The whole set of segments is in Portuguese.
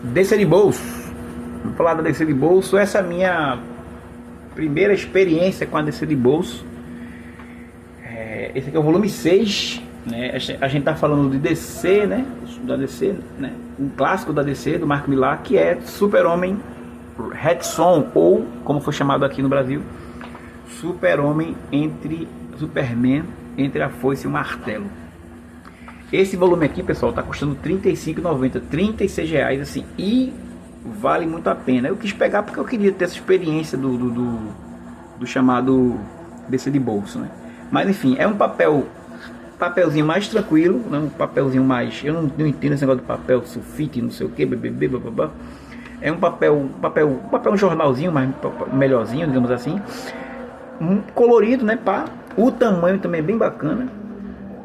DC de bolso. Vamos falar da DC de bolso. Essa é a minha primeira experiência com a DC de bolso. Esse aqui é o volume 6, né? A gente tá falando de DC, né? Da DC, né? Um clássico da DC, do Mark Millar, que é Super-Homem Red Son, ou como foi chamado aqui no Brasil, Super-Homem Superman entre a foice e o martelo. Esse volume aqui, pessoal, tá custando R$ 35,90, R$ 36 assim, e vale muito a pena. Eu quis pegar porque eu queria ter essa experiência do chamado DC de bolso, né? Mas enfim, é um papelzinho mais tranquilo, né? Um papelzinho mais, eu não entendo esse negócio de papel sulfite, não sei o que, blá. É um papel, um jornalzinho mais melhorzinho, digamos assim, colorido, né? Pá. O tamanho também é bem bacana,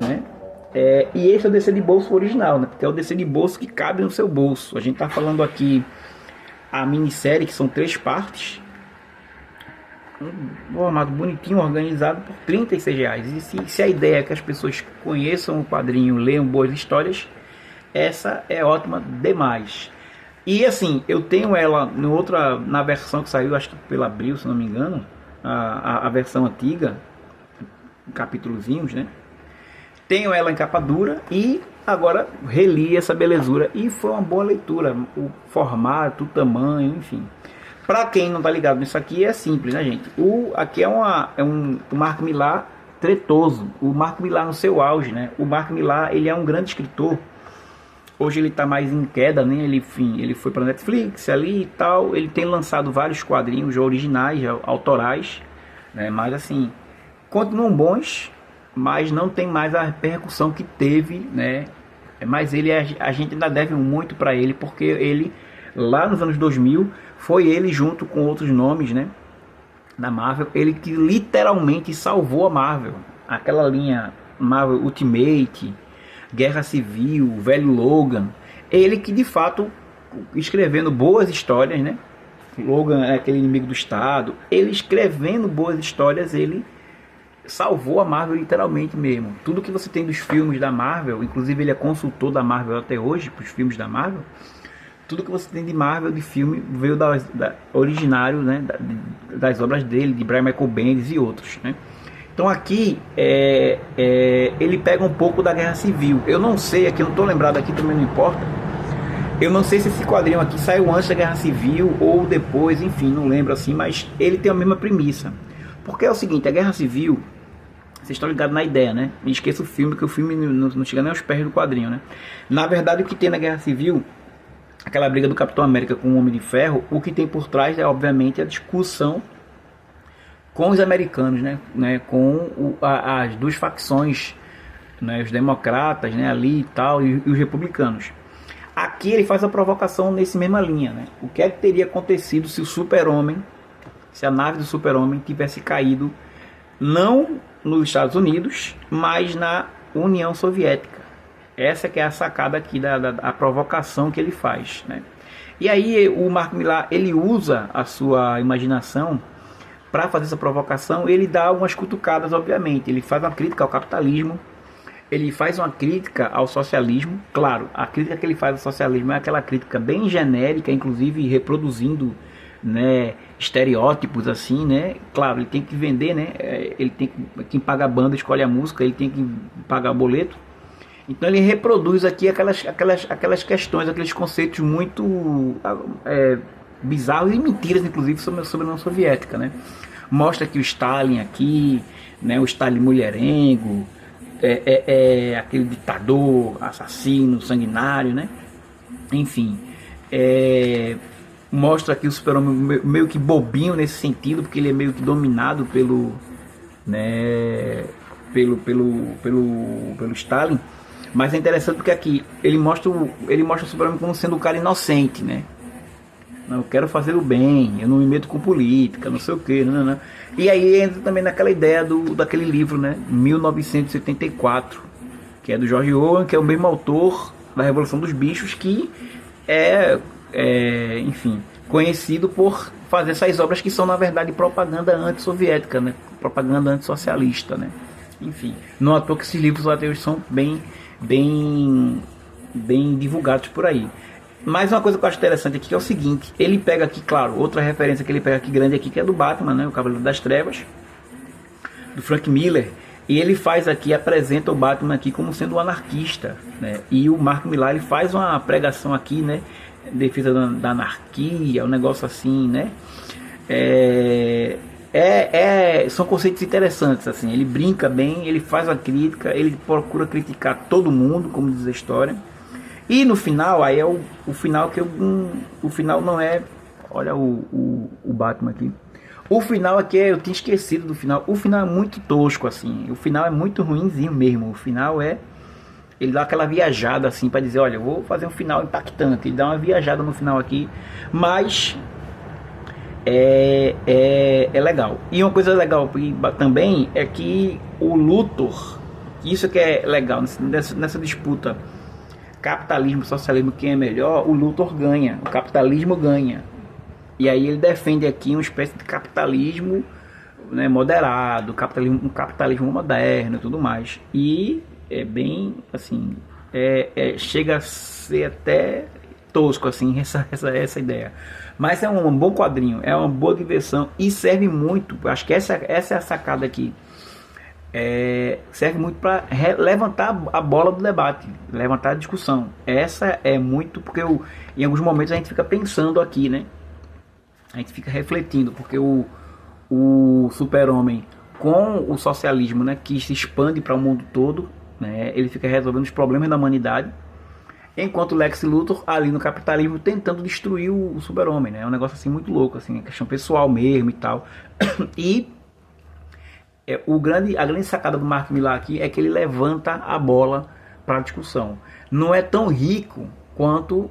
né? E esse é o DC de bolso original, né? Porque é o DC de bolso que cabe no seu bolso. A gente tá falando aqui a minissérie, que são 3 partes, um formato bonitinho, organizado por R$ 36. E se a ideia é que as pessoas conheçam o quadrinho, leiam boas histórias, essa é ótima demais. E assim, eu tenho ela na versão que saiu, acho que pela Abril, se não me engano, a versão antiga, capítulozinhos, né? Tenho ela em capa dura e agora reli essa belezura e foi uma boa leitura. O formato, o tamanho, enfim. Para quem não tá ligado nisso aqui, é simples, né, gente? Aqui é um Mark Millar tretoso. O Mark Millar no seu auge, né? O Mark Millar, ele é um grande escritor. Hoje ele tá mais em queda, né? Ele foi para Netflix ali e tal. Ele tem lançado vários quadrinhos já originais, já autorais, né? Mas assim, continuam bons, mas não tem mais a repercussão que teve, né? Mas a gente ainda deve muito para ele, porque ele, lá nos anos 2000, foi ele junto com outros nomes, né, da Marvel, ele que literalmente salvou a Marvel. Aquela linha Marvel Ultimate, Guerra Civil, Velho Logan, ele que de fato, escrevendo boas histórias, né? Logan é aquele inimigo do Estado, ele escrevendo boas histórias, ele salvou a Marvel literalmente mesmo. Tudo que você tem dos filmes da Marvel, inclusive ele é consultor da Marvel até hoje, para os filmes da Marvel, tudo que você tem de Marvel, de filme, veio originário, né, das obras dele, de Brian Michael Bendis e outros, né? Então aqui ele pega um pouco da Guerra Civil. Eu não sei, aqui eu não estou lembrado, aqui também não importa. Eu não sei se esse quadrinho aqui saiu antes da Guerra Civil ou depois, enfim, não lembro assim, mas ele tem a mesma premissa. Porque é o seguinte, a Guerra Civil, vocês estão ligados na ideia, né? Me esqueça o filme, que o filme não chega nem aos pés do quadrinho, né? Na verdade, o que tem na Guerra Civil, aquela briga do Capitão América com o Homem de Ferro, o que tem por trás é, obviamente, a discussão com os americanos, né? Com as duas facções, né? Os democratas, né? Ali e tal, e os republicanos. Aqui ele faz a provocação nesse mesma linha, né? O que é que teria acontecido se o Super-Homem, se a nave do Super-Homem tivesse caído não nos Estados Unidos, mas na União Soviética? Essa que é a sacada aqui da provocação que ele faz, né? E aí o Mark Millar, ele usa a sua imaginação para fazer essa provocação. Ele dá algumas cutucadas, obviamente. Ele faz uma crítica ao capitalismo, ele faz uma crítica ao socialismo. Claro, a crítica que ele faz ao socialismo é aquela crítica bem genérica, inclusive reproduzindo, né, estereótipos assim, né? Claro, ele tem que vender, né? Ele tem que, quem paga a banda escolhe a música, ele tem que pagar o boleto. Então ele reproduz aqui aquelas questões, aqueles conceitos muito bizarros e mentiras, inclusive, sobre a União Soviética, né? Mostra que o Stalin aqui, né? O Stalin mulherengo, aquele ditador, assassino, sanguinário, né? Enfim, mostra aqui o Super-Homem meio que bobinho nesse sentido, porque ele é meio que dominado pelo Stalin. Mas é interessante porque aqui ele mostra o Super-Homem como sendo um cara inocente, né? Não, eu quero fazer o bem, eu não me meto com política, não sei o que, não. E aí entra também naquela ideia daquele livro, né? 1974, que é do George Orwell, que é o mesmo autor da Revolução dos Bichos, que enfim, conhecido por fazer essas obras que são, na verdade, propaganda antissoviética, né? Propaganda antissocialista, né? Enfim, não à toa que esses livros até hoje são bem divulgados por aí. Mas uma coisa que eu acho interessante aqui é o seguinte, ele pega aqui, claro, outra referência que ele pega aqui grande aqui, que é do Batman, né, o Cavaleiro das Trevas, do Frank Miller, e ele faz aqui, apresenta o Batman aqui como sendo um anarquista, né, e o Mark Millar, ele faz uma pregação aqui, né, defesa da anarquia, um negócio assim, né, são conceitos interessantes, assim, ele brinca bem, ele faz a crítica, ele procura criticar todo mundo, como diz a história. E no final, aí é o final que o final não é... Olha o Batman aqui. O final aqui, eu tinha esquecido do final. O final é muito tosco, assim. O final é muito ruinzinho mesmo. O final é... Ele dá aquela viajada, assim, para dizer, olha, eu vou fazer um final impactante. Ele dá uma viajada no final aqui. Mas... É legal. E uma coisa legal também é que o Luthor... Isso que é legal nessa disputa... Capitalismo, socialismo, quem é melhor? O Luthor ganha, o capitalismo ganha. E aí ele defende aqui uma espécie de capitalismo, né, moderado, um capitalismo moderno e tudo mais. E é bem assim, chega a ser até tosco assim essa ideia. Mas é um bom quadrinho, é uma boa diversão e serve muito. Acho que essa é a sacada aqui. Serve muito para levantar a bola do debate, levantar a discussão. Essa é muito porque em alguns momentos a gente fica pensando aqui, né? A gente fica refletindo, porque o Super-Homem com o socialismo, né, que se expande para o mundo todo, né, ele fica resolvendo os problemas da humanidade, enquanto o Lex Luthor ali no capitalismo tentando destruir o Super-Homem, né? É um negócio assim muito louco, assim, questão pessoal mesmo e tal. E a grande sacada do Mark Millar aqui é que ele levanta a bola para a discussão. Não é tão rico quanto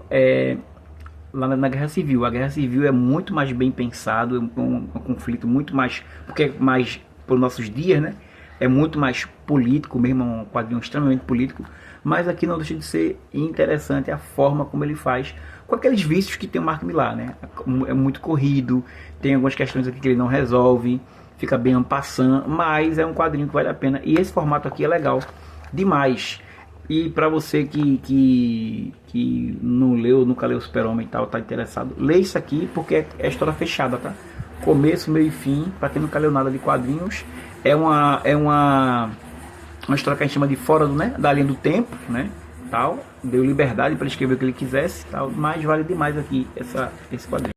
lá na Guerra Civil. A Guerra Civil é muito mais bem pensado, é um conflito muito mais, porque é mais por nossos dias, né? É muito mais político mesmo, é um quadrinho extremamente político, mas aqui não deixa de ser interessante a forma como ele faz, com aqueles vícios que tem o Mark Millar, né? É muito corrido, tem algumas questões aqui que ele não resolve, fica bem en passant, mas é um quadrinho que vale a pena. E esse formato aqui é legal demais. E para você que não leu, nunca leu Super-Homem e tal, tá interessado, lê isso aqui porque é história fechada, tá? Começo, meio e fim. Para quem nunca leu nada de quadrinhos, é uma história que a gente chama de fora da linha do tempo, né? Tal, deu liberdade para ele escrever o que ele quisesse, tal, mas vale demais aqui esse quadrinho.